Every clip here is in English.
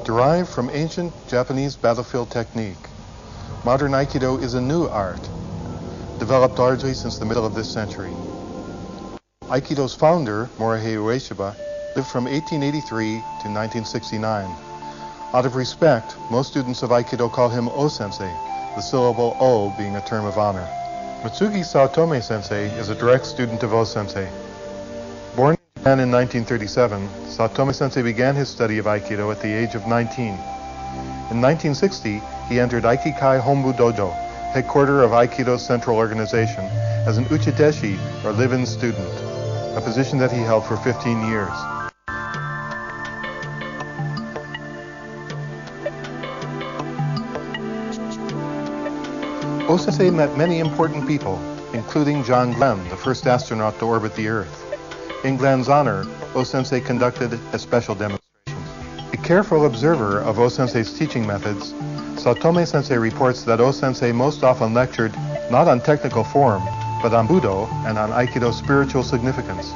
Derived from ancient Japanese battlefield technique, modern Aikido is a new art, developed largely since the middle of this century. Aikido's founder, Morihei Ueshiba, lived from 1883 to 1969. Out of respect, most students of Aikido call him O-sensei, the syllable O being a term of honor. Mitsugi Saotome sensei is a direct student of O-sensei. Born in Japan in 1937, Saotome sensei began his study of Aikido at the age of 19. In 1960, he entered Aikikai Hombu Dojo, headquarters of Aikido's central organization, as an uchideshi, or live-in student, a position that he held for 15 years. O-sensei met many important people, including John Glenn, the first astronaut to orbit the Earth. In Glenn's honor, O-sensei conducted a special demonstration. A careful observer of O-sensei's teaching methods, Saotome sensei reports that O-sensei most often lectured not on technical form, but on Budo and on Aikido's spiritual significance.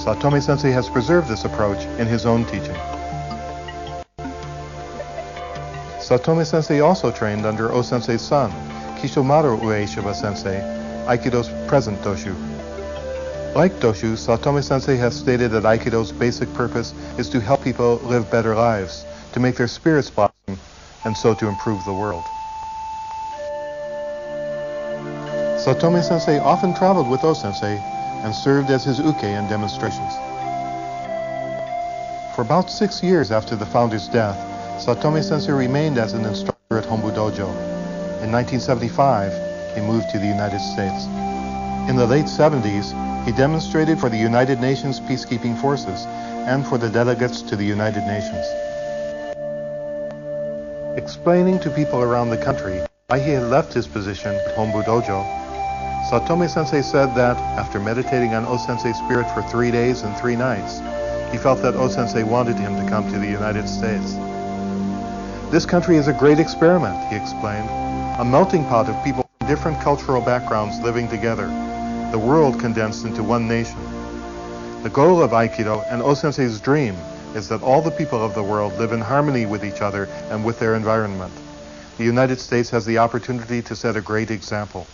Saotome sensei has preserved this approach in his own teaching. Saotome sensei also trained under O-sensei's son, Kishomaru Ueshiba sensei, Aikido's present Doshu. Like Doshu, Saotome sensei has stated that Aikido's basic purpose is to help people live better lives, to make their spirits blossom, and so to improve the world. Saotome sensei often traveled with O-sensei and served as his uke in demonstrations. For about 6 years after the founder's death, Saotome sensei remained as an instructor at Hombu Dojo. In 1975, he moved to the United States. In the late 70s, he demonstrated for the United Nations peacekeeping forces and for the delegates to the United Nations. Explaining to people around the country why he had left his position at Hombu Dojo, Saotome sensei said that after meditating on O-sensei's spirit for 3 days and 3 nights, he felt that O-sensei wanted him to come to the United States. This country is a great experiment, he explained, a melting pot of people from different cultural backgrounds living together, the world condensed into one nation. The goal of Aikido and O-sensei's dream is that all the people of the world live in harmony with each other and with their environment. The United States has the opportunity to set a great example.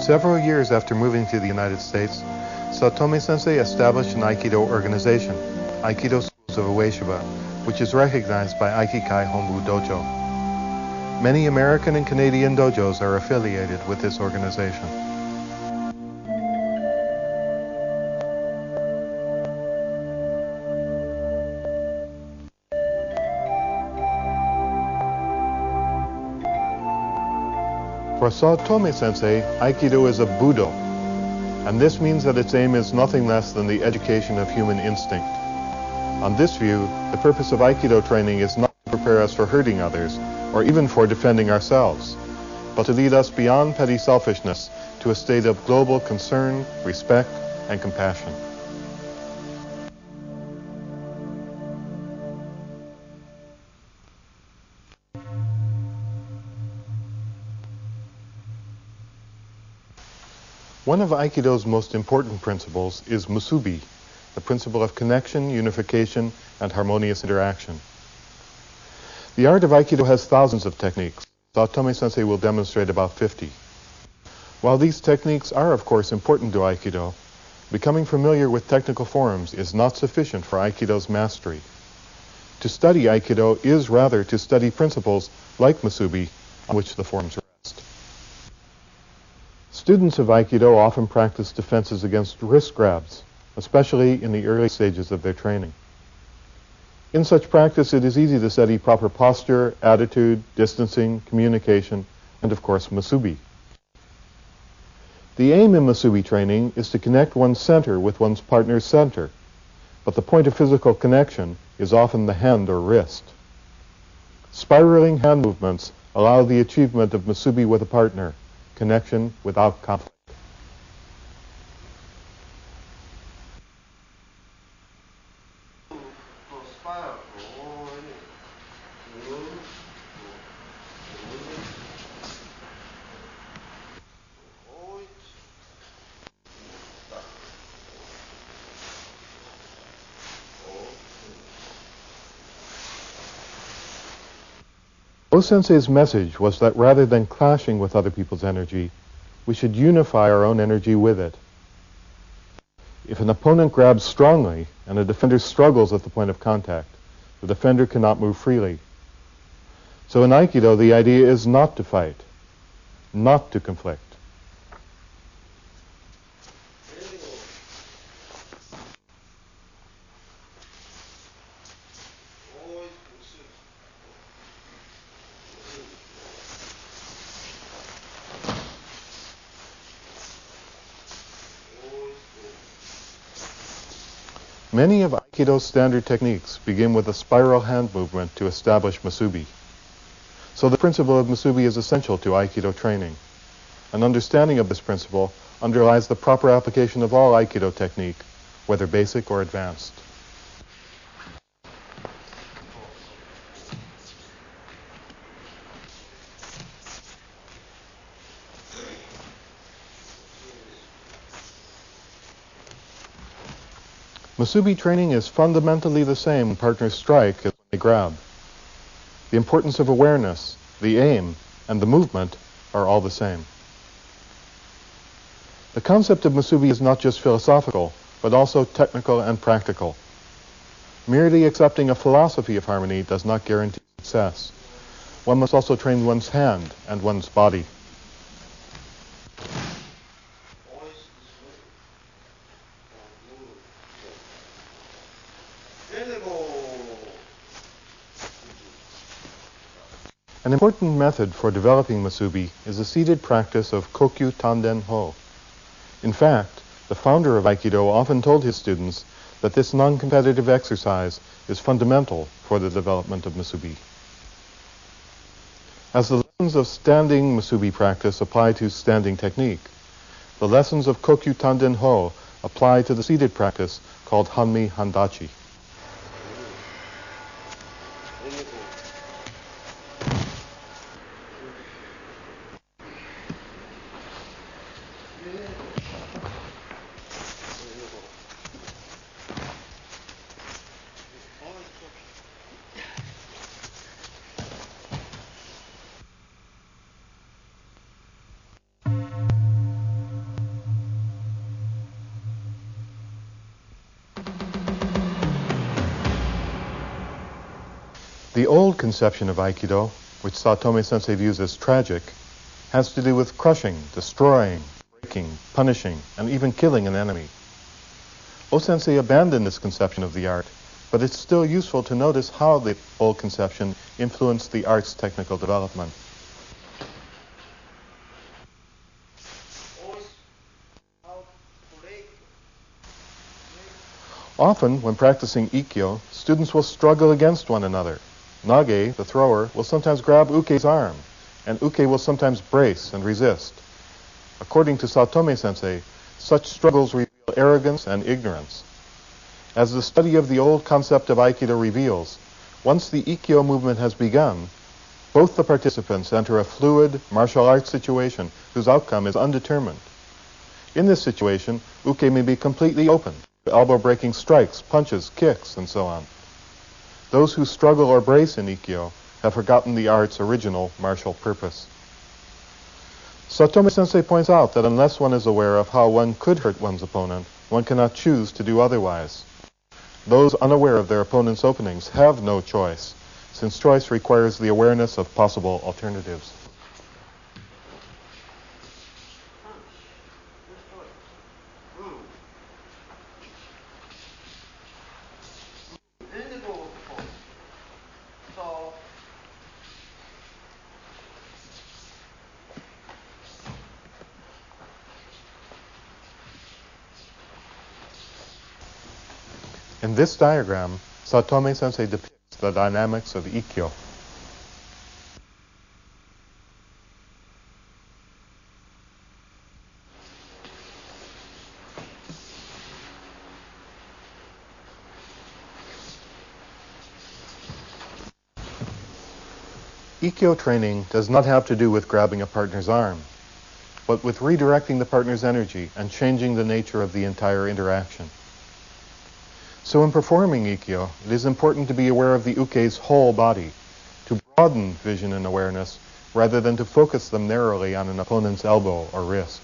Several years after moving to the United States, Saotome sensei established an Aikido organization, Aikido Schools of Ueshiba, which is recognized by Aikikai Hombu Dojo. Many American and Canadian dojos are affiliated with this organization. For Saotome sensei, Aikido is a Budo, and this means that its aim is nothing less than the education of human instinct. On this view, the purpose of Aikido training is not to prepare us for hurting others, or even for defending ourselves, but to lead us beyond petty selfishness to a state of global concern, respect, and compassion. One of Aikido's most important principles is Musubi, the principle of connection, unification, and harmonious interaction. The art of Aikido has thousands of techniques. Saotome sensei will demonstrate about 50. While these techniques are, of course, important to Aikido, becoming familiar with technical forms is not sufficient for Aikido's mastery. To study Aikido is rather to study principles like Musubi on which the forms rest. Students of Aikido often practice defenses against wrist grabs, especially in the early stages of their training. In such practice, it is easy to study proper posture, attitude, distancing, communication, and of course, Musubi. The aim in Musubi training is to connect one's center with one's partner's center, but the point of physical connection is often the hand or wrist. Spiraling hand movements allow the achievement of Musubi with a partner, connection without conflict. O-sensei's message was that rather than clashing with other people's energy, we should unify our own energy with it. If an opponent grabs strongly and a defender struggles at the point of contact, the defender cannot move freely. So in Aikido, the idea is not to fight, not to conflict. Many of Aikido's standard techniques begin with a spiral hand movement to establish Musubi. So the principle of Musubi is essential to Aikido training. An understanding of this principle underlies the proper application of all Aikido technique, whether basic or advanced. Musubi training is fundamentally the same when partners strike as when they grab. The importance of awareness, the aim, and the movement are all the same. The concept of Musubi is not just philosophical, but also technical and practical. Merely accepting a philosophy of harmony does not guarantee success. One must also train one's hand and one's body. An important method for developing Musubi is the seated practice of Kokyu Tanden Ho. In fact, the founder of Aikido often told his students that this non-competitive exercise is fundamental for the development of Musubi. As the lessons of standing Musubi practice apply to standing technique, the lessons of Kokyu Tanden Ho apply to the seated practice called Hanmi Handachi. The old conception of Aikido, which Saotome Sensei views as tragic, has to do with crushing, destroying, breaking, punishing, and even killing an enemy. O-sensei abandoned this conception of the art, but it's still useful to notice how the old conception influenced the art's technical development. Often, when practicing Ikkyo, students will struggle against one another. Nage, the thrower, will sometimes grab Uke's arm, and Uke will sometimes brace and resist. According to Saotome Sensei, such struggles reveal arrogance and ignorance. As the study of the old concept of Aikido reveals, once the Ikkyo movement has begun, both the participants enter a fluid martial arts situation whose outcome is undetermined. In this situation, Uke may be completely open to elbow-breaking strikes, punches, kicks, and so on. Those who struggle or brace in Ikkyo have forgotten the art's original martial purpose. Saotome Sensei points out that unless one is aware of how one could hurt one's opponent, one cannot choose to do otherwise. Those unaware of their opponent's openings have no choice, since choice requires the awareness of possible alternatives. In this diagram, Saotome Sensei depicts the dynamics of Ikkyo. Ikkyo training does not have to do with grabbing a partner's arm, but with redirecting the partner's energy and changing the nature of the entire interaction. So in performing Ikkyo, it is important to be aware of the Uke's whole body, to broaden vision and awareness rather than to focus them narrowly on an opponent's elbow or wrist.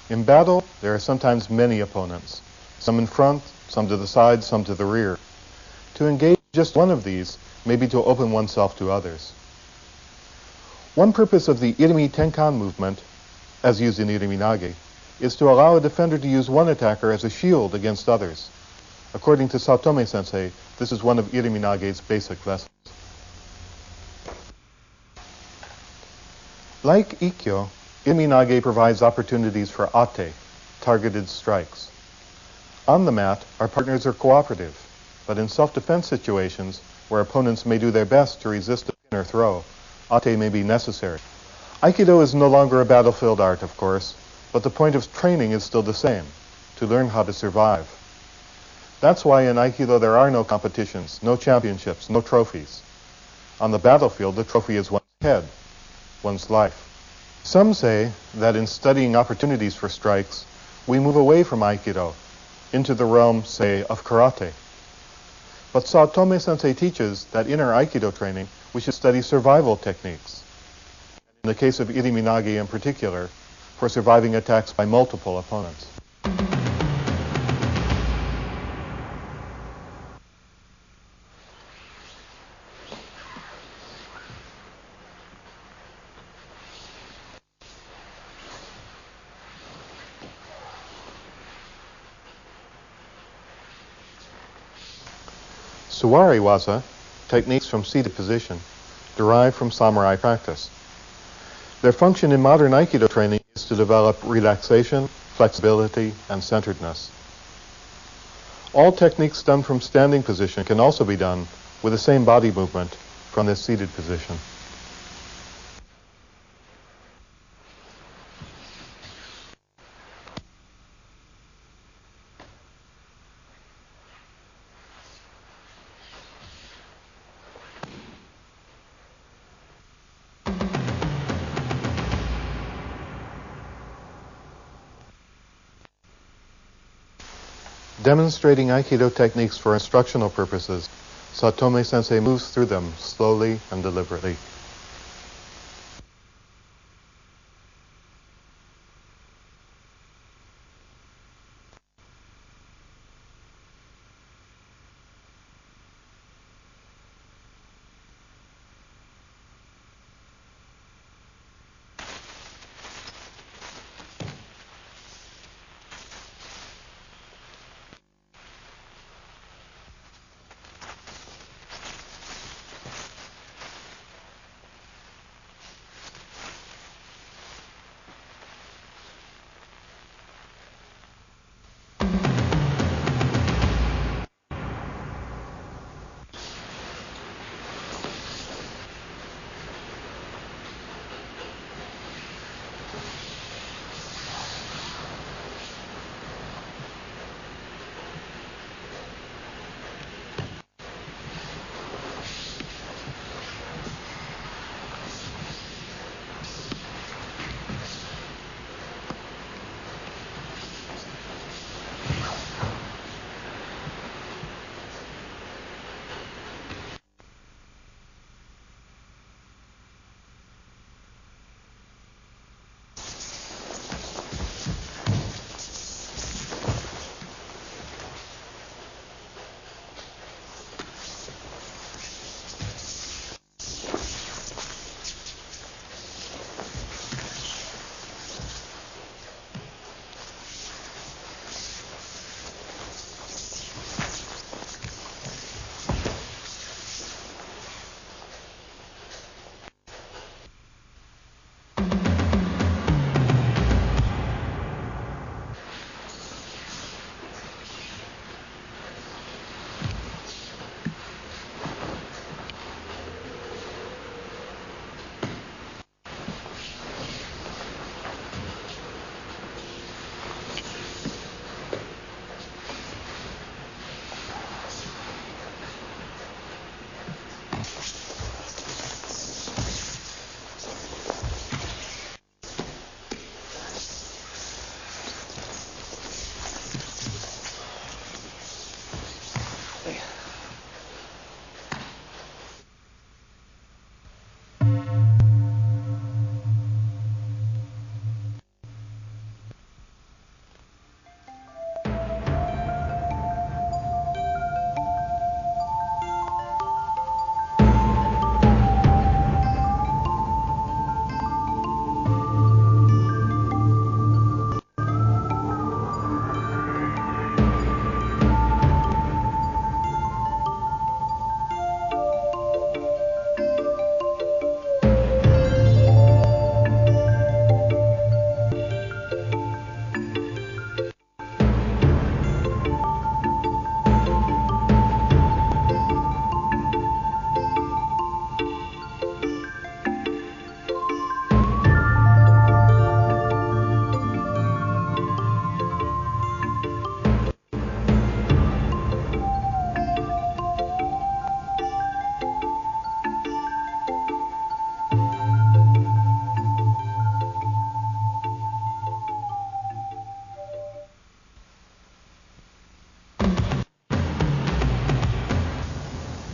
In battle, there are sometimes many opponents, some in front, some to the side, some to the rear. To engage just one of these may be to open oneself to others. One purpose of the Irimi Tenkan movement, as used in Irimi Nage, is to allow a defender to use one attacker as a shield against others. According to Saotome sensei, this is one of Irimi Nage's basic lessons. Like Ikkyo, Irimi Nage provides opportunities for ate, targeted strikes. On the mat, our partners are cooperative, but in self-defense situations where opponents may do their best to resist a pin or throw, ate may be necessary. Aikido is no longer a battlefield art, of course, but the point of training is still the same, to learn how to survive. That's why in Aikido there are no competitions, no championships, no trophies. On the battlefield, the trophy is one's head, one's life. Some say that in studying opportunities for strikes, we move away from Aikido into the realm, say, of karate. But Saotome sensei teaches that in our Aikido training, we should study survival techniques. In the case of Irimi Nage in particular, for surviving attacks by multiple opponents. Suwari waza, techniques from seated position, derive from samurai practice. Their function in modern Aikido training is to develop relaxation, flexibility, and centeredness. All techniques done from standing position can also be done with the same body movement from this seated position. Demonstrating Aikido techniques for instructional purposes, Saotome sensei moves through them slowly and deliberately.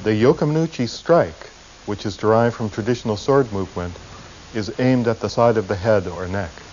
The yokominuchi strike, which is derived from traditional sword movement, is aimed at the side of the head or neck.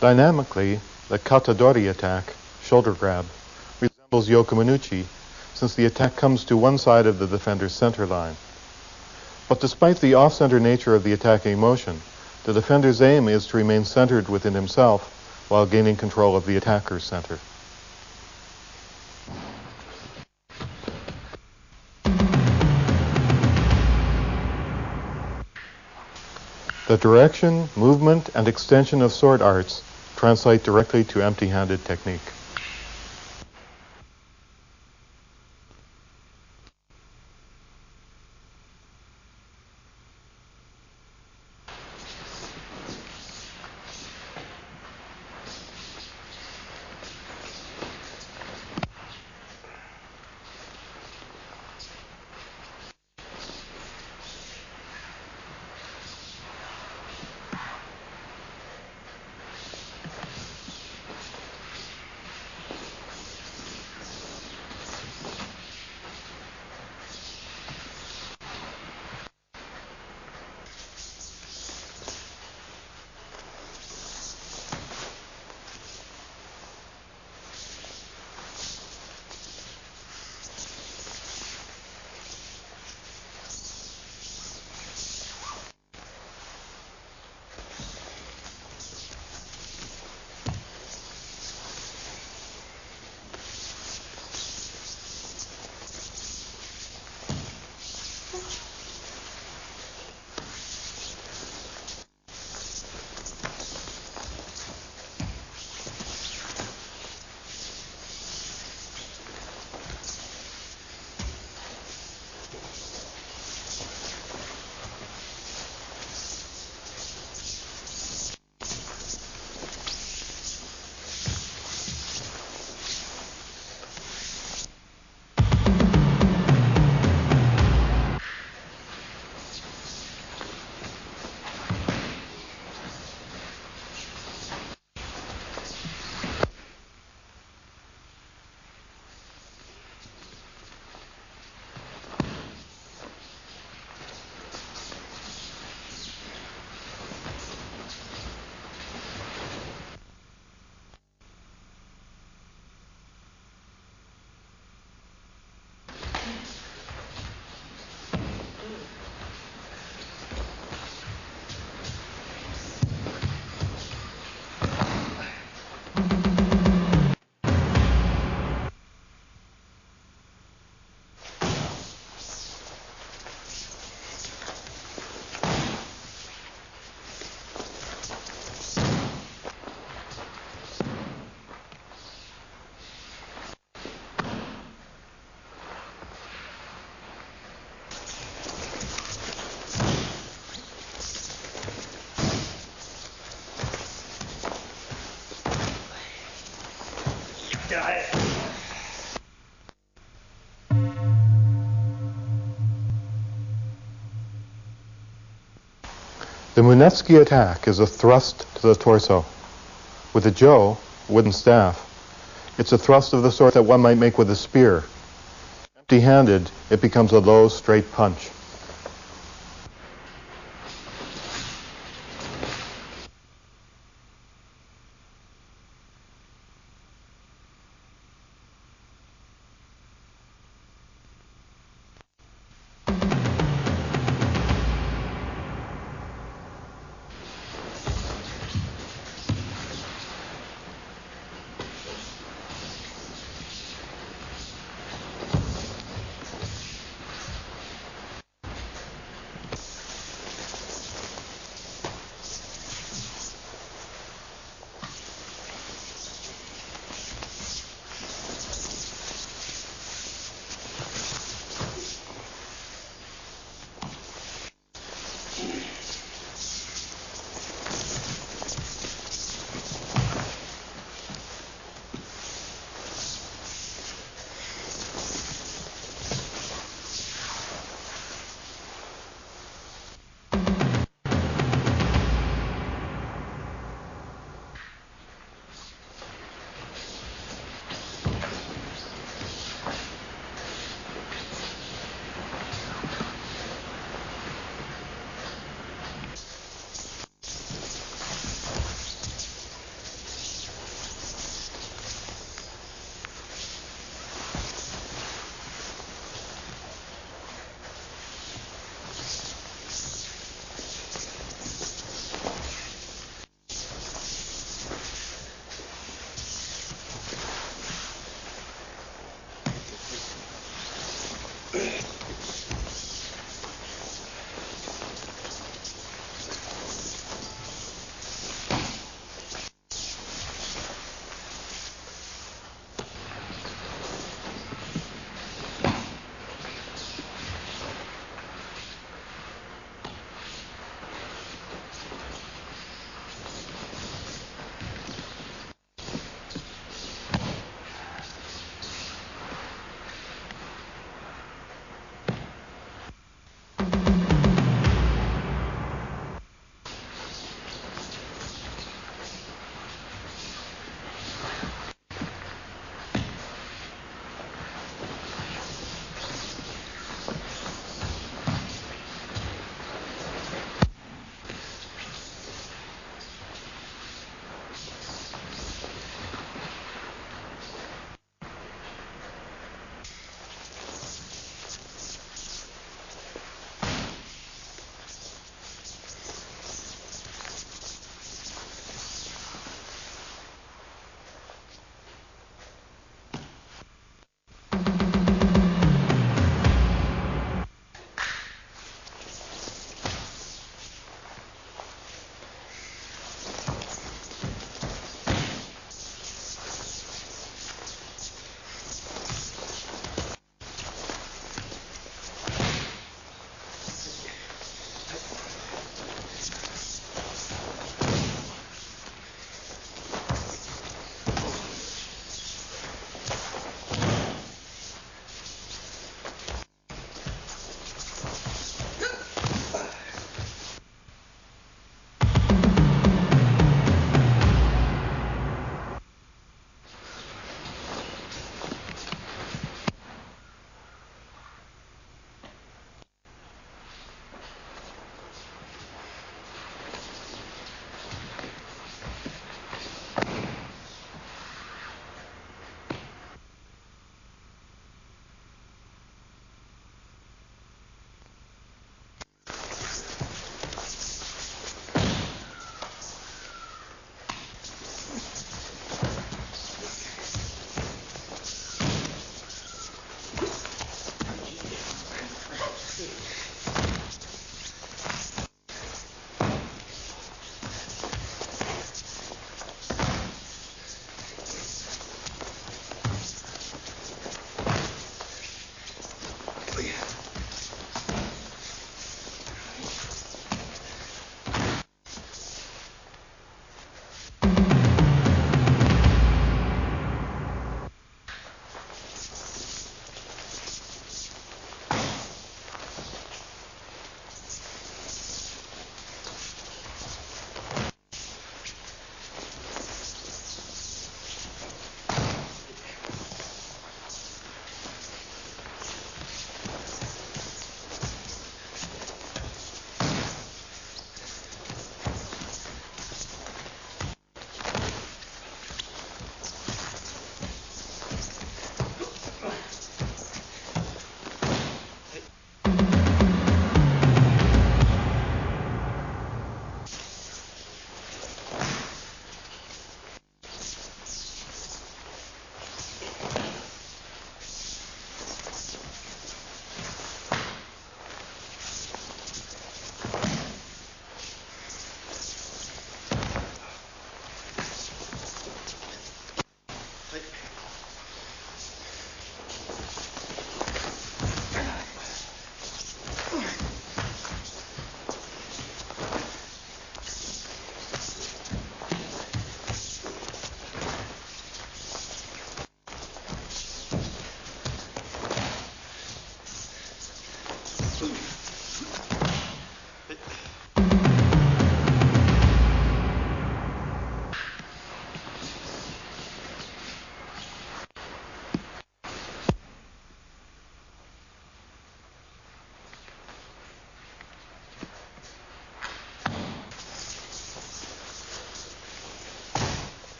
Dynamically, the katadori attack, shoulder grab, resembles yokomanuchi since the attack comes to one side of the defender's center line. But despite the off-center nature of the attacking motion, the defender's aim is to remain centered within himself while gaining control of the attacker's center. The direction, movement, and extension of sword arts translate directly to empty-handed technique. The Munetsuki attack is a thrust to the torso. With the jo, wooden staff, it's a thrust of the sort that one might make with a spear. Empty-handed, it becomes a low, straight punch.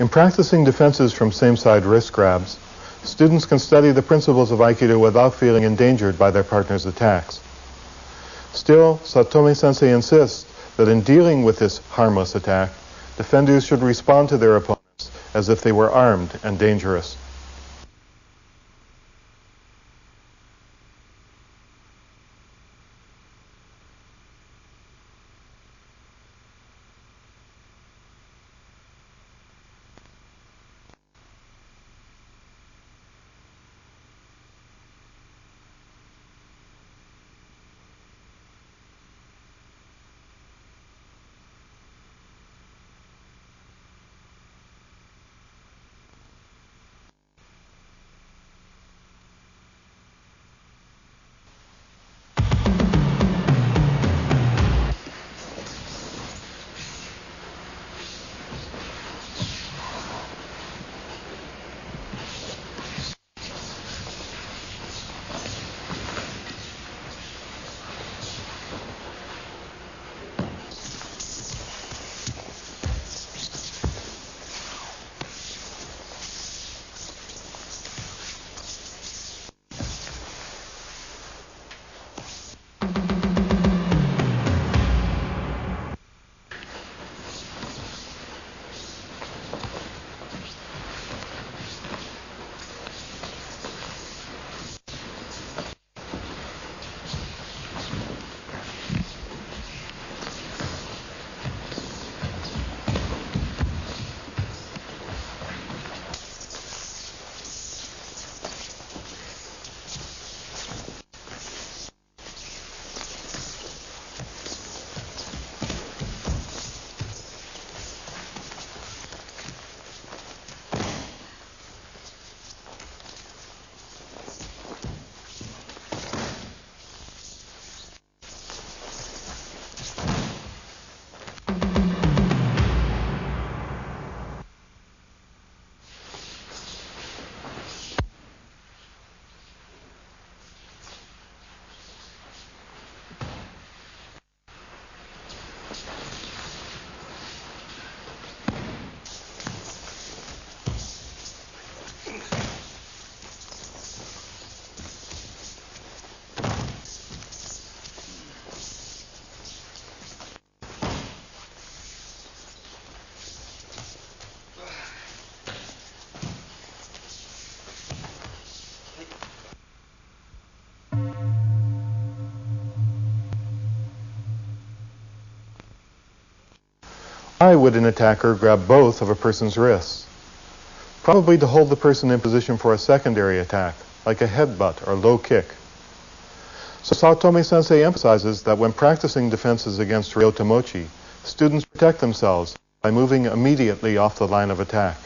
In practicing defenses from same-side wrist grabs, students can study the principles of Aikido without feeling endangered by their partner's attacks. Still, Saotome Sensei insists that in dealing with this harmless attack, defenders should respond to their opponents as if they were armed and dangerous. Why would an attacker grab both of a person's wrists? Probably to hold the person in position for a secondary attack, like a headbutt or low kick. So Saotome Sensei emphasizes that when practicing defenses against ryotomochi, students protect themselves by moving immediately off the line of attack.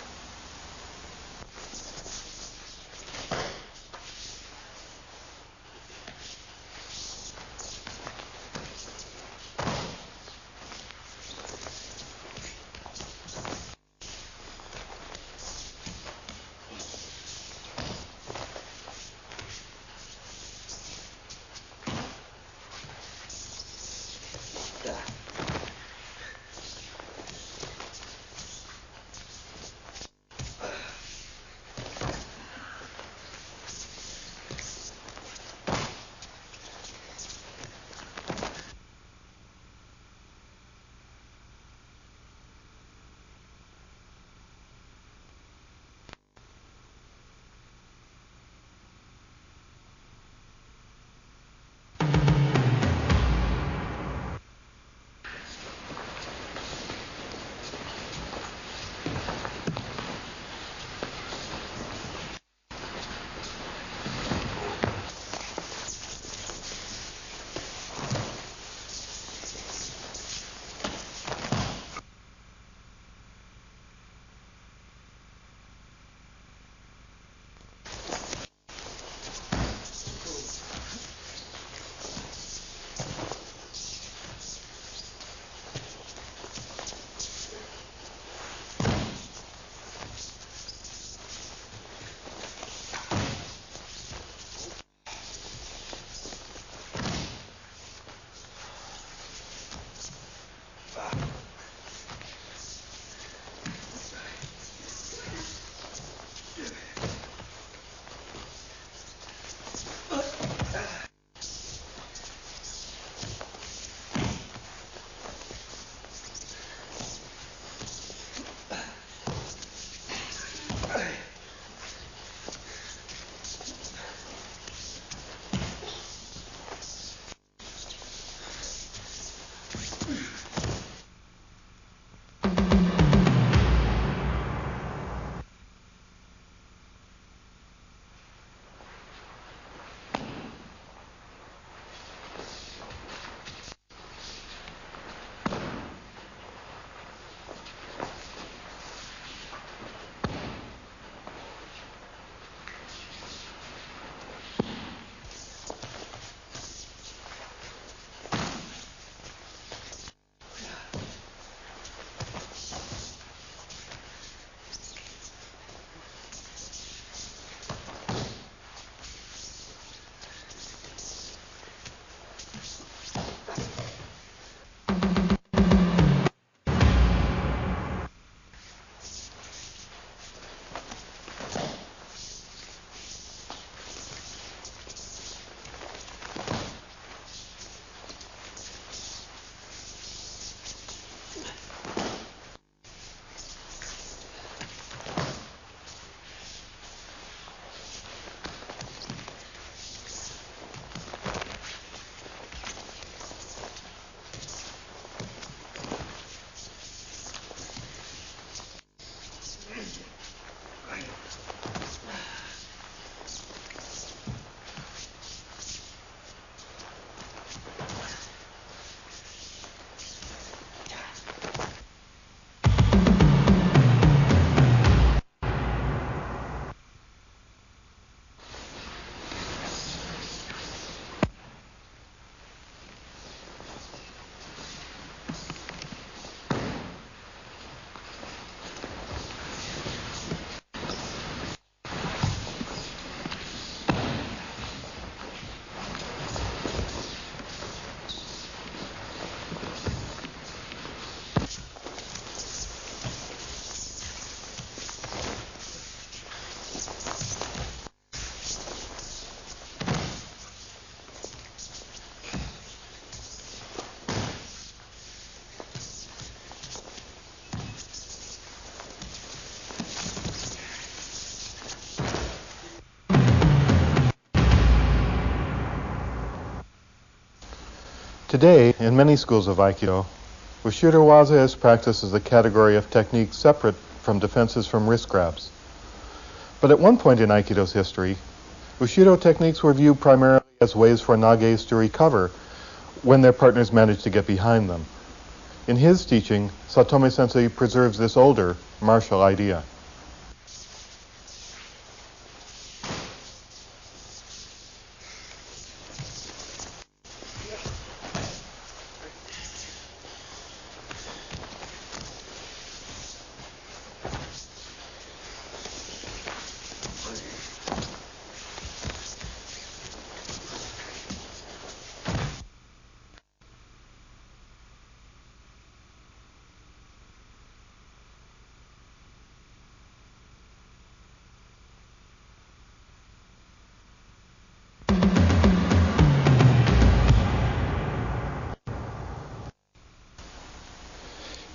Today, in many schools of Aikido, Ushirowaza is practiced as a category of techniques separate from defenses from wrist grabs. But at one point in Aikido's history, Ushido techniques were viewed primarily as ways for nages to recover when their partners managed to get behind them. In his teaching, Saotome Sensei preserves this older martial idea.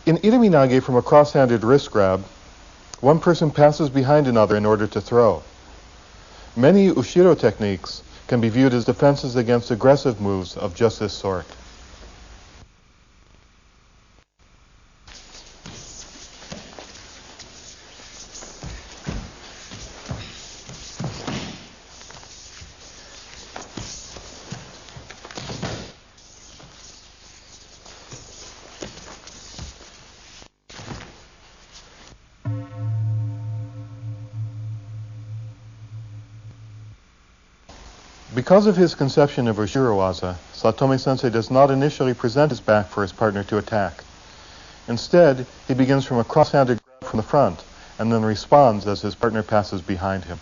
In Irimi Nage from a cross-handed wrist grab, one person passes behind another in order to throw. Many Ushiro techniques can be viewed as defenses against aggressive moves of just this sort. Because of his conception of Ushirowaza, Saotome Sensei does not initially present his back for his partner to attack. Instead, he begins from a cross-handed grab from the front and then responds as his partner passes behind him.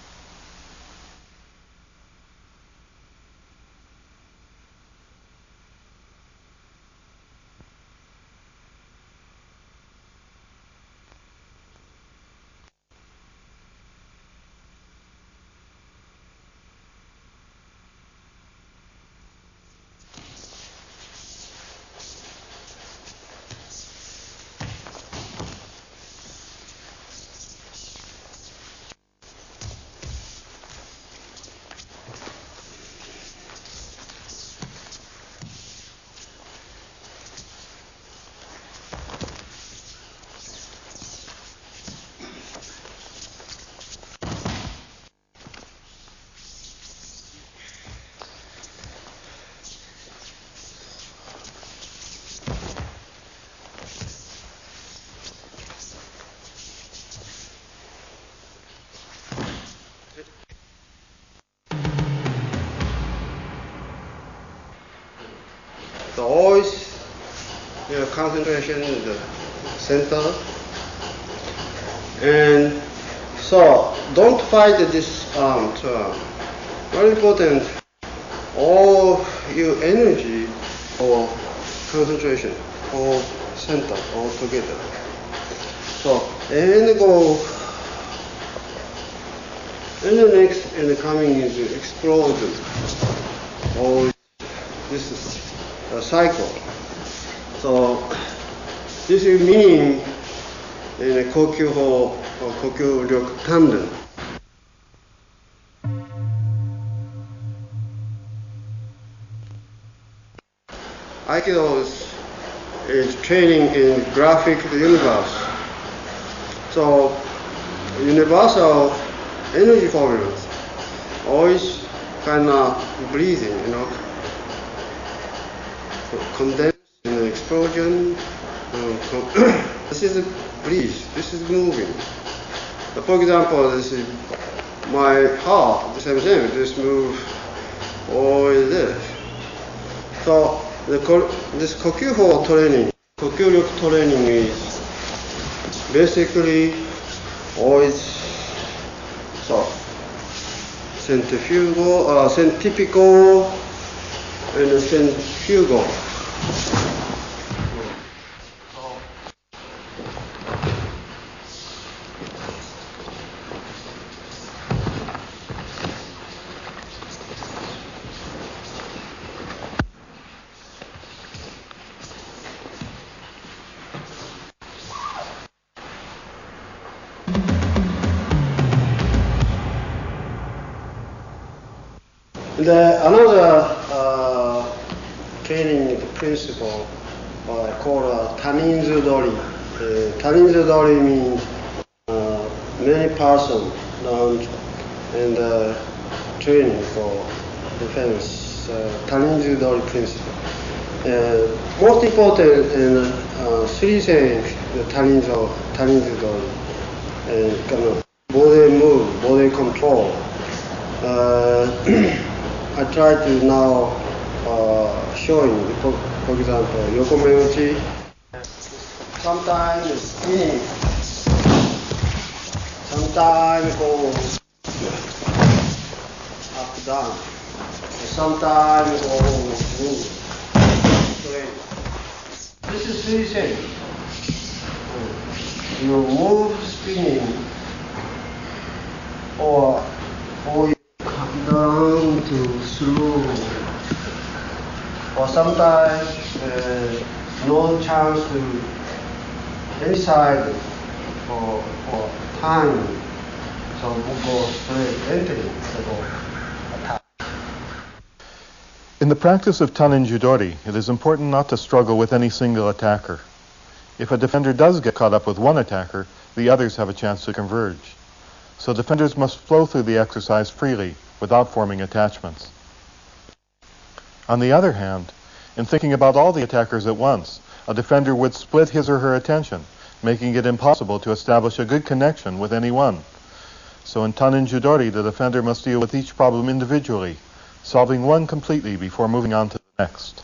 So always your concentration in the center. And so don't fight this term. Very important, all your energy or concentration or center all together. So and go and the next and the coming is explosion. Or this is a cycle. So this is meaning in a kokyu or kokyu ryoku tanden. Aikido is training in graphic universe. So universal energy formulas always kind of breathing, condense and explosion. This is breathe. This is moving. For example, this is my heart. The same thing. This move always this. So this kokyu training, kokyu ryoku training is basically always so centrifugal, centripetal, and centrifugal. Another training principle called Taninzu-dori. Taninzu-dori means many person learn and training for defense. Taninzu-dori principle. Most important in three things, the Taninzu-dori. Kind of body move, body control. I try to now showing, for example, Yokomeuchi. Sometimes spinning, sometimes go up down, sometimes go move straight. This is three things. You move spinning, or you come down to slow, or sometimes no chance to any side or time, so we go straight, entering, go attack. In the practice of Taninju-dori, it is important not to struggle with any single attacker. If a defender does get caught up with one attacker, the others have a chance to converge. So defenders must flow through the exercise freely, without forming attachments. On the other hand, in thinking about all the attackers at once, a defender would split his or her attention, making it impossible to establish a good connection with any one. So in Taninju-dori, the defender must deal with each problem individually, solving one completely before moving on to the next.